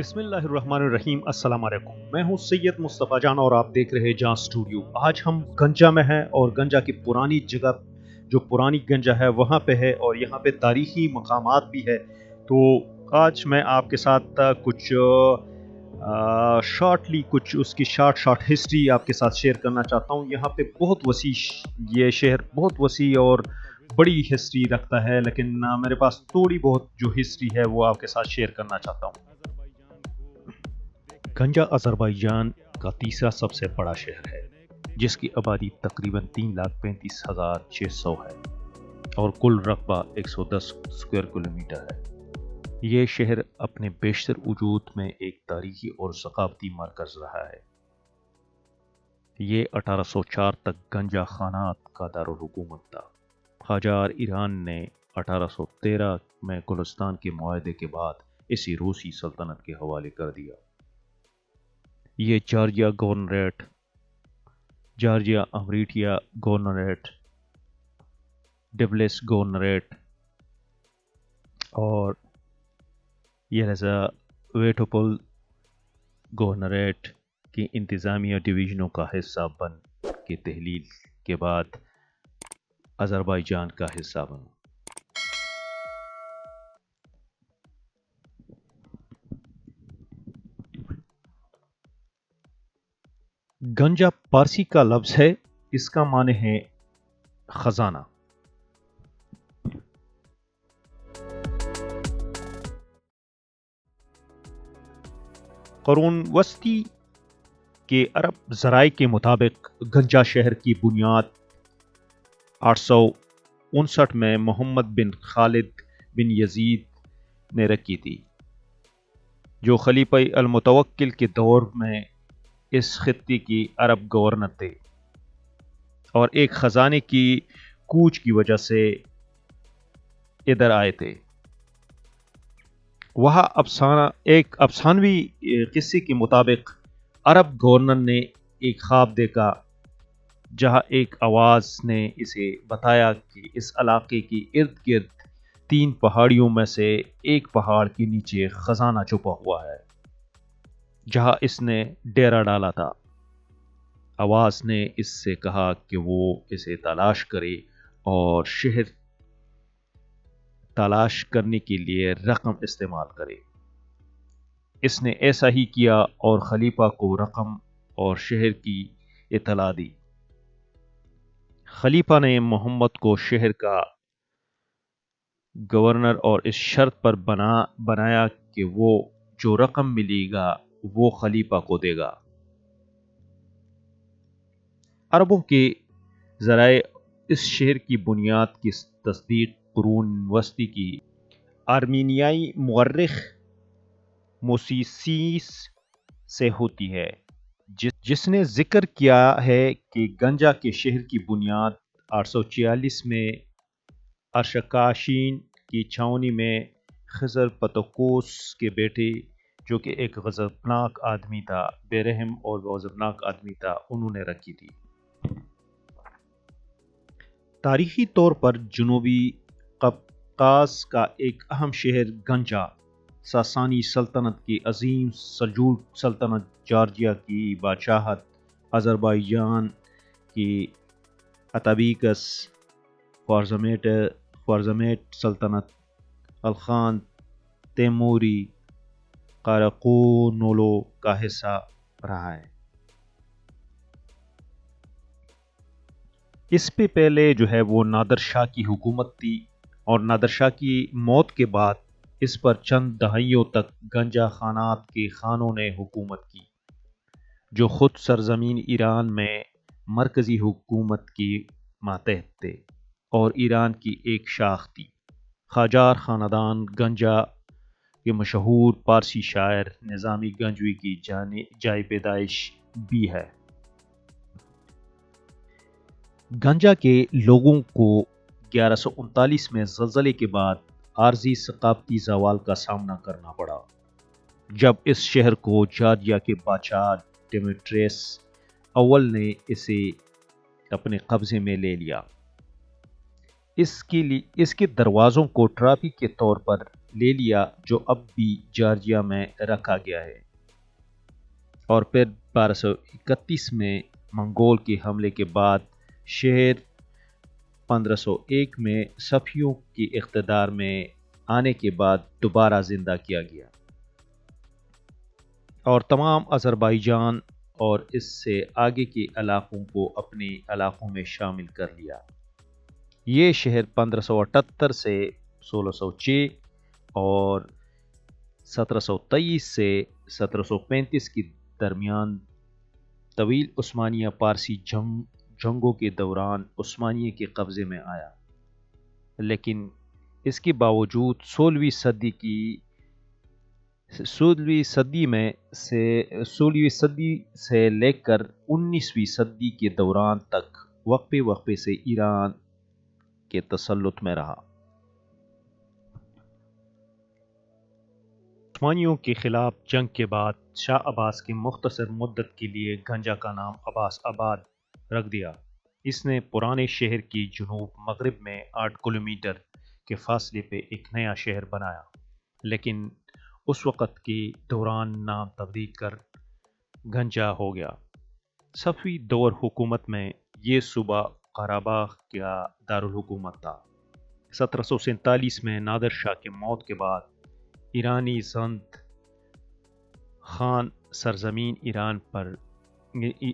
بسم اللہ الرحمن الرحیم۔ السلام علیکم، میں ہوں سید مصطفیٰ جان اور آپ دیکھ رہے جان اسٹوڈیو۔ آج ہم گنجا میں ہیں اور گنجا کی پرانی جگہ جو پرانی گنجا ہے وہاں پہ ہے اور یہاں پہ تاریخی مقامات بھی ہے۔ تو آج میں آپ کے ساتھ کچھ کچھ اس کی شارٹ ہسٹری آپ کے ساتھ شیئر کرنا چاہتا ہوں۔ یہاں پہ بہت وسیع، یہ شہر بہت وسیع اور بڑی ہسٹری رکھتا ہے، لیکن میرے پاس تھوڑی بہت جو ہسٹری ہے وہ آپ کے ساتھ شیئر کرنا چاہتا ہوں۔ گنجا آذربائیجان کا تیسرا سب سے بڑا شہر ہے، جس کی آبادی تقریباً 3,35,600 ہے اور کل رقبہ 110 اسکوائر کلومیٹر ہے۔ یہ شہر اپنے بیشتر وجود میں ایک تاریخی اور ثقافتی مرکز رہا ہے۔ یہ 1804 تک گنجا خانات کا دارالحکومت تھا۔ قاجار ایران نے 1813 میں گلستان کے معاہدے کے بعد اسے روسی سلطنت کے حوالے کر دیا۔ یہ جارجیا امریٹیا گورنریٹ، ڈبلس گورنریٹ اور یلزاویٹوپول گورنریٹ کی انتظامیہ ڈویژنوں کا حصہ بن کے تحلیل کے بعد آذربائیجان کا حصہ بنا۔ گنجا پارسی کا لفظ ہے، اس کا معنی ہے خزانہ۔ قرون وسطی کے عرب ذرائع کے مطابق گنجا شہر کی بنیاد 859 میں محمد بن خالد بن یزید نے رکھی تھی، جو خلیفہ المتوکل کے دور میں اس خطے کی عرب گورنر تھے اور ایک خزانے کی کوچ کی وجہ سے ادھر آئے تھے۔ وہاں ایک افسانوی قصے کے مطابق عرب گورنر نے ایک خواب دیکھا، جہاں ایک آواز نے اسے بتایا کہ اس علاقے کی ارد گرد 3 پہاڑیوں میں سے ایک پہاڑ کے نیچے خزانہ چھپا ہوا ہے، جہاں اس نے ڈیرا ڈالا تھا۔ آواز نے اس سے کہا کہ وہ اسے تلاش کرے اور شہر تلاش کرنے کے لیے رقم استعمال کرے۔ اس نے ایسا ہی کیا اور خلیفہ کو رقم اور شہر کی اطلاع دی۔ خلیفہ نے محمد کو شہر کا گورنر اور اس شرط پر بنایا کہ وہ جو رقم ملے گا وہ خلیفہ کو دے گا۔ عربوں کے ذرائع اس شہر کی بنیاد کی تصدیق قرون وسطی کی آرمینیائی مورخ موسیسیس سے ہوتی ہے، جس نے ذکر کیا ہے کہ گنجا کے شہر کی بنیاد 846 میں ارشکاشین کی چھاؤنی میں خضر پتوکوس کے بیٹے، جو کہ ایک غضبناک آدمی تھا، بے رحم اور غضبناک آدمی تھا، انہوں نے رکھی تھی۔ تاریخی طور پر جنوبی قفقاز کا ایک اہم شہر گنجا ساسانی سلطنت کی عظیم سلجوق سلطنت، جارجیا کی بادشاہت، آذربائیجان کی اتابیکس، خوارزمیٹ سلطنت، الخان تیموری، قاراقونولو کا حصہ رہا ہے۔ اس پہ پہلے جو ہے وہ نادر شاہ کی حکومت تھی، اور نادر شاہ کی موت کے بعد اس پر چند دہائیوں تک گنجا خانات کے خانوں نے حکومت کی، جو خود سرزمین ایران میں مرکزی حکومت کی ماتحت تھے اور ایران کی ایک شاخ تھی۔ قاجار خاندان گنجا کے مشہور پارسی شاعر نظامی گنجوی کی جائے پیدائش بھی ہے۔ گنجا کے لوگوں کو 1139 میں زلزلے کے بعد عارضی ثقافتی زوال کا سامنا کرنا پڑا، جب اس شہر کو جارجیا کے بادشاہ ڈیمیٹریس اول نے اسے اپنے قبضے میں لے لیا۔ اس کے دروازوں کو ٹراپی کے طور پر لے لیا جو اب بھی جارجیا میں رکھا گیا ہے، اور پھر 1231 میں منگول کے حملے کے بعد شہر 1501 میں صفویوں کے اقتدار میں آنے کے بعد دوبارہ زندہ کیا گیا اور تمام آذربائیجان اور اس سے آگے کے علاقوں کو اپنے علاقوں میں شامل کر لیا۔ یہ شہر 1578 سے 1606 اور 1723 سے 1735 کے درمیان طویل عثمانیہ پارسی جنگوں کے دوران عثمانیہ کے قبضے میں آیا، لیکن اس کے باوجود 16ویں صدی سے لے کر 19ویں صدی کے دوران تک وقفے وقفے سے ایران کے تسلط میں رہا۔ عثمانیوں کے خلاف جنگ کے بعد شاہ عباس کی مختصر مدت کے لیے گنجا کا نام عباس آباد رکھ دیا۔ اس نے پرانے شہر کی جنوب مغرب میں 8 کلومیٹر کے فاصلے پہ ایک نیا شہر بنایا، لیکن اس وقت کے دوران نام تبدیل کر گنجا ہو گیا۔ صفوی دور حکومت میں یہ صوبہ قراباغ کا دارالحکومت تھا۔ 1747 میں نادر شاہ کی موت کے بعد ایرانی زند خان سرزمین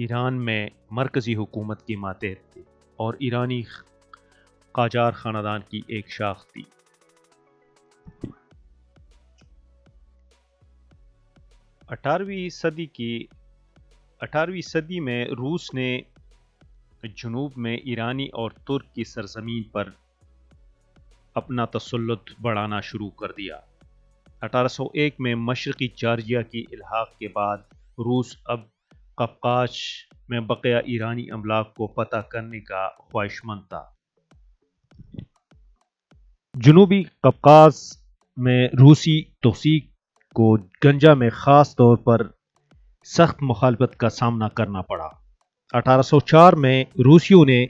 ایران میں مرکزی حکومت کے ماتحت تھے اور ایرانی قاجار خاندان کی ایک شاخ تھی۔ 18ویں صدی میں روس نے جنوب میں ایرانی اور ترک کی سرزمین پر اپنا تسلط بڑھانا شروع کر دیا۔ 1801 میں مشرقی جارجیا کی الحاق کے بعد روس اب قفقاز میں بقیہ ایرانی املاک کو فتح کرنے کا خواہش مند تھا۔ جنوبی قفقاز میں روسی توسیع کو گنجا میں خاص طور پر سخت مخالفت کا سامنا کرنا پڑا۔ 1804 میں روسیوں نے،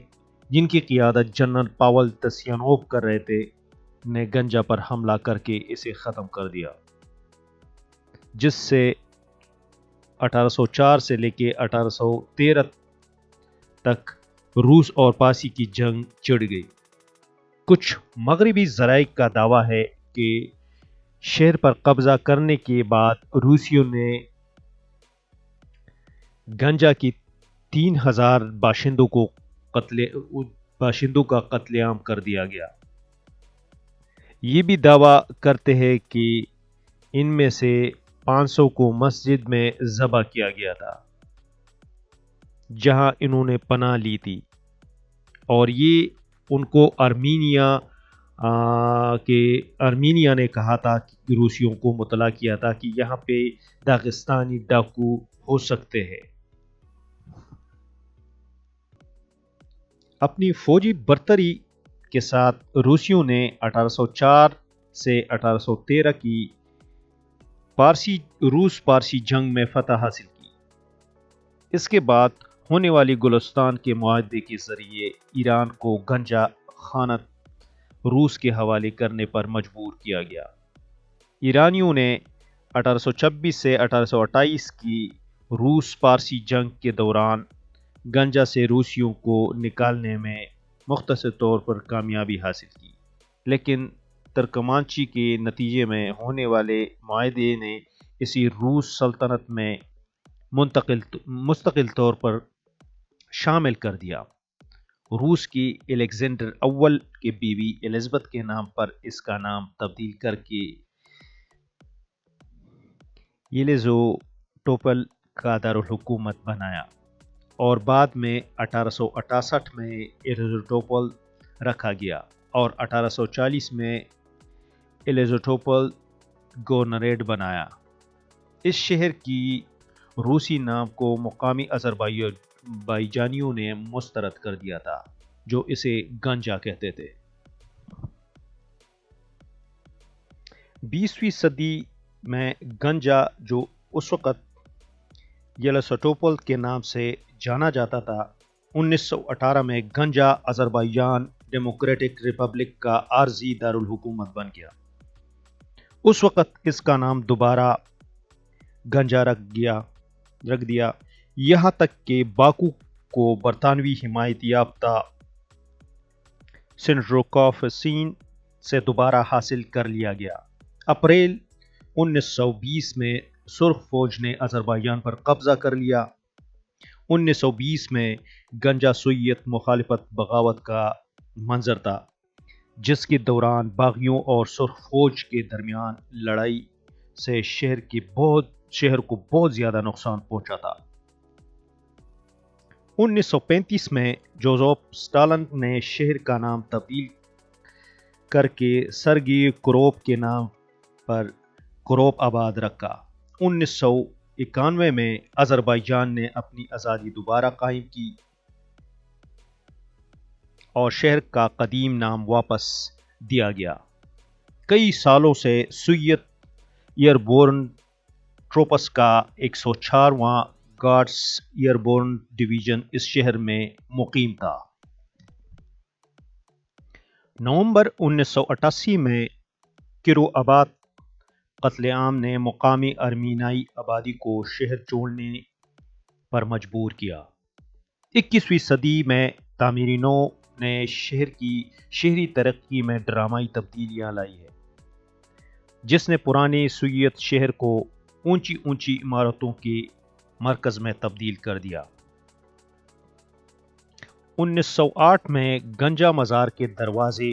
جن کی قیادت جنرل پاول تسیانوف کر رہے تھے، نے گنجا پر حملہ کر کے اسے ختم کر دیا، جس سے 1804 سے لے کے 1813 تک روس اور پارسی کی جنگ چھڑ گئی۔ کچھ مغربی ذرائع کا دعویٰ ہے کہ شہر پر قبضہ کرنے کے بعد روسیوں نے گنجا کی 3000 باشندوں کا قتل عام کر دیا گیا۔ یہ بھی دعویٰ کرتے ہیں کہ ان میں سے 500 کو مسجد میں ذبح کیا گیا تھا جہاں انہوں نے پناہ لی تھی، اور یہ ان کو ارمینیا نے کہا تھا کہ روسیوں کو مطلع کیا تھا کہ یہاں پہ داغستانی ڈاکو ہو سکتے ہیں۔ اپنی فوجی برتری کے ساتھ روسیوں نے 1804 سے 1813 کی روس پارسی جنگ میں فتح حاصل کی۔ اس کے بعد ہونے والی گلستان کے معاہدے کے ذریعے ایران کو گنجا خانت روس کے حوالے کرنے پر مجبور کیا گیا۔ ایرانیوں نے 1826 سے 1828 کی روس پارسی جنگ کے دوران گنجا سے روسیوں کو نکالنے میں مختصر طور پر کامیابی حاصل کی، لیکن ترکمانچی کے نتیجے میں ہونے والے معاہدے نے اسے روس سلطنت میں مستقل طور پر شامل کر دیا۔ روس کی الیگزینڈر اول کی بیوی الزبتھ کے نام پر اس کا نام تبدیل کر کے یلیزوٹوپل کا دارالحکومت بنایا، اور بعد میں 1868 میں یلیزوٹوپل رکھا گیا اور 1840 میں یلیزوٹوپل گورنریٹ بنایا۔ اس شہر کی روسی نام کو مقامی آذربائیجانیوں نے مسترد کر دیا تھا، جو اسے گنجا کہتے تھے۔ 20ویں صدی میں گنجا، جو اس وقت یلیزوٹوپل کے نام سے جانا جاتا تھا، 1918 میں گنجا آذربائیجان ڈیموکریٹک ریپبلک کا عارضی دارالحکومت بن گیا۔ اس وقت اس کا نام دوبارہ گنجا رکھ دیا، یہاں تک کہ باکو کو برطانوی حمایت یافتہ سنڈروکافسین سے دوبارہ حاصل کر لیا گیا۔ اپریل 1920 میں سرخ فوج نے آذربائیجان پر قبضہ کر لیا۔ 1920 میں گنجا سوویت مخالفت بغاوت کا منظر تھا، جس کے دوران باغیوں اور سرخ فوج کے درمیان لڑائی سے شہر کو بہت زیادہ نقصان پہنچا تھا۔ 1935 میں جوزف اسٹالن نے شہر کا نام تبدیل کر کے سرگی کروپ کے نام پر کروپ آباد رکھا۔ 1991 میں آذربائیجان نے اپنی آزادی دوبارہ قائم کی اور شہر کا قدیم نام واپس دیا گیا۔ کئی سالوں سے سوویت ایئر بورن ٹروپس کا 104واں گارڈز ایئر بورن ڈویژن اس شہر میں مقیم تھا۔ نومبر 1988 میں کرو آباد قتل عام نے مقامی ارمینیائی آبادی کو شہر چھوڑنے پر مجبور کیا۔ 21ویں صدی میں تعمیری نو نے شہری ترقی میں ڈرامائی تبدیلیاں لائی ہیں، جس نے پرانے سوویت شہر کو اونچی عمارتوں کے مرکز میں تبدیل کر دیا۔ 1908 میں گنجا مزار کے دروازے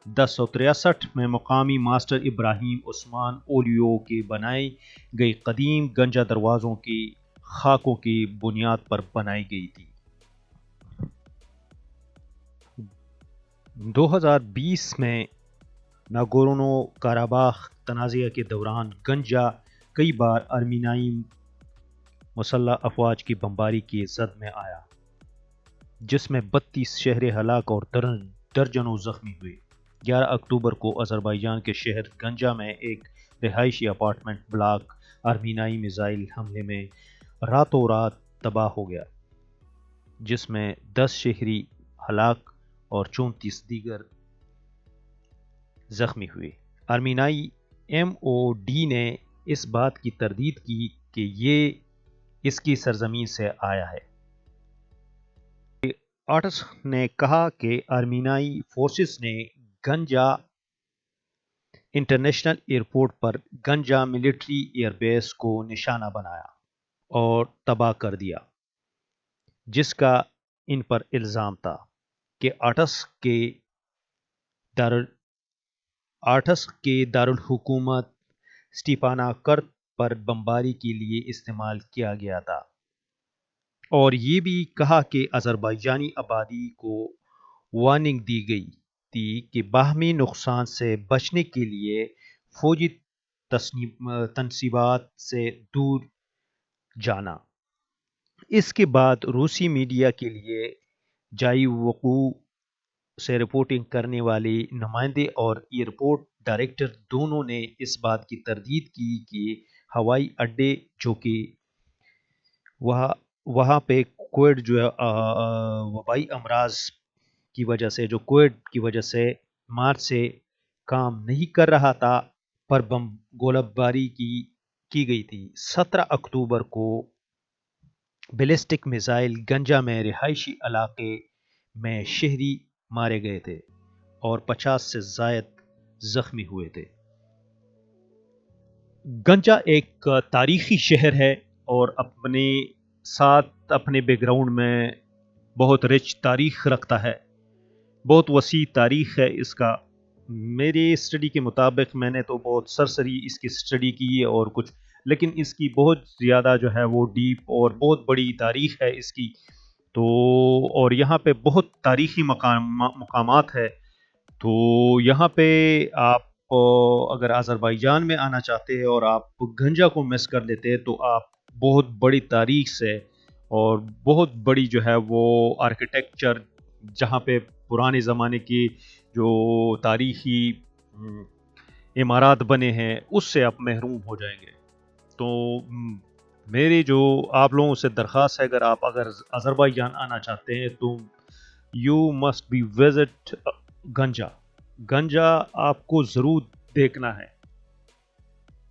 1063 میں مقامی ماسٹر ابراہیم عثمان اولیو کے بنائے گئے قدیم گنجا دروازوں کی خاکوں کی بنیاد پر بنائی گئی تھی۔ 2020 میں ناگورنو قراباخ تنازع کے دوران گنجا کئی بار ارمینیائی مسلح افواج کی بمباری کی زد میں آیا، جس میں 32 شہری ہلاک اور درجنوں زخمی ہوئے۔ 11 اکتوبر کو آذربائیجان کے شہر گنجا میں ایک رہائشی اپارٹمنٹ بلاک ارمینیائی میزائل حملے میں راتوں رات تباہ ہو گیا، جس میں 10 شہری ہلاک اور 34 دیگر زخمی ہوئے۔ ارمینیائی MOD نے اس بات کی تردید کی کہ یہ اس کی سرزمین سے آیا ہے۔ آرٹس نے کہا کہ ارمینیائی فورسز نے گنجا انٹرنیشنل ایئرپورٹ پر گنجا ملٹری ایئر بیس کو نشانہ بنایا اور تباہ کر دیا، جس کا ان پر الزام تھا کہ آرٹس کے دارالحکومت اسٹیپاناکرت پر بمباری کے لیے استعمال کیا گیا تھا، اور یہ بھی کہا کہ آذربائیجانی آبادی کو وارننگ دی گئی تھی کہ باہمی نقصان سے بچنے کے لیے فوجی تنصیبات سے دور جانا۔ اس کے بعد روسی میڈیا کے لیے جائے وقوع سے رپورٹنگ کرنے والے نمائندے اور ایئرپورٹ ڈائریکٹر دونوں نے اس بات کی تردید کی کہ ہوائی اڈے جو کہ وہاں پہ کووڈ جو وبائی امراض کی وجہ سے مارچ سے کام نہیں کر رہا تھا، پر گولہ باری کی گئی تھی۔ 17 اکتوبر کو بیلسٹک میزائل گنجا میں رہائشی علاقے میں شہری مارے گئے تھے اور 50 سے زائد زخمی ہوئے تھے۔ گنجا ایک تاریخی شہر ہے اور اپنے ساتھ اپنے بیک گراؤنڈ میں بہت رچ تاریخ رکھتا ہے، بہت وسیع تاریخ ہے اس کا۔ میرے اسٹڈی کے مطابق میں نے تو بہت سرسری اس کی اسٹڈی کی ہے اور کچھ، لیکن اس کی بہت زیادہ جو ہے وہ ڈیپ اور بہت بڑی تاریخ ہے اس کی تو، اور یہاں پہ بہت تاریخی مقامات ہے۔ تو یہاں پہ آپ اگر آذربائیجان میں آنا چاہتے ہیں اور آپ گنجا کو مس کر لیتے ہیں تو آپ بہت بڑی تاریخ سے اور بہت بڑی جو ہے وہ آرکیٹیکچر، جہاں پہ پرانے زمانے کی جو تاریخی عمارات بنے ہیں اس سے آپ محروم ہو جائیں گے۔ تو میری جو آپ لوگوں سے درخواست ہے، اگر آذربائیجان آنا چاہتے ہیں تو یو مسٹ بی وزٹ گنجا آپ کو ضرور دیکھنا ہے۔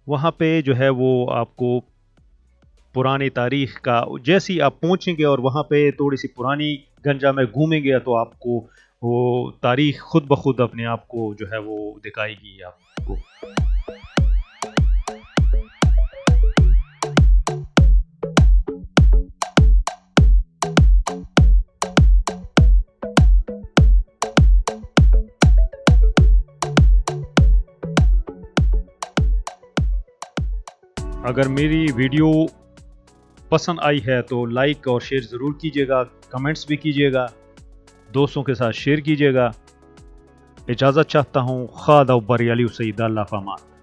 وہاں پہ جو ہے وہ آپ کو پرانی تاریخ کا، جیسی آپ پہنچیں گے اور وہاں پہ تھوڑی سی پرانی گنجا میں گھومیں گے تو آپ کو وہ تاریخ خود بخود اپنے آپ کو جو ہے وہ دکھائے گی آپ کو۔ اگر میری ویڈیو پسند آئی ہے تو لائک اور شیئر ضرور کیجیے گا، کمنٹس بھی کیجیے گا، دوستوں کے ساتھ شیئر کیجیے گا۔ اجازت چاہتا ہوں، خاد و بریالی سعید، اللہ فامان۔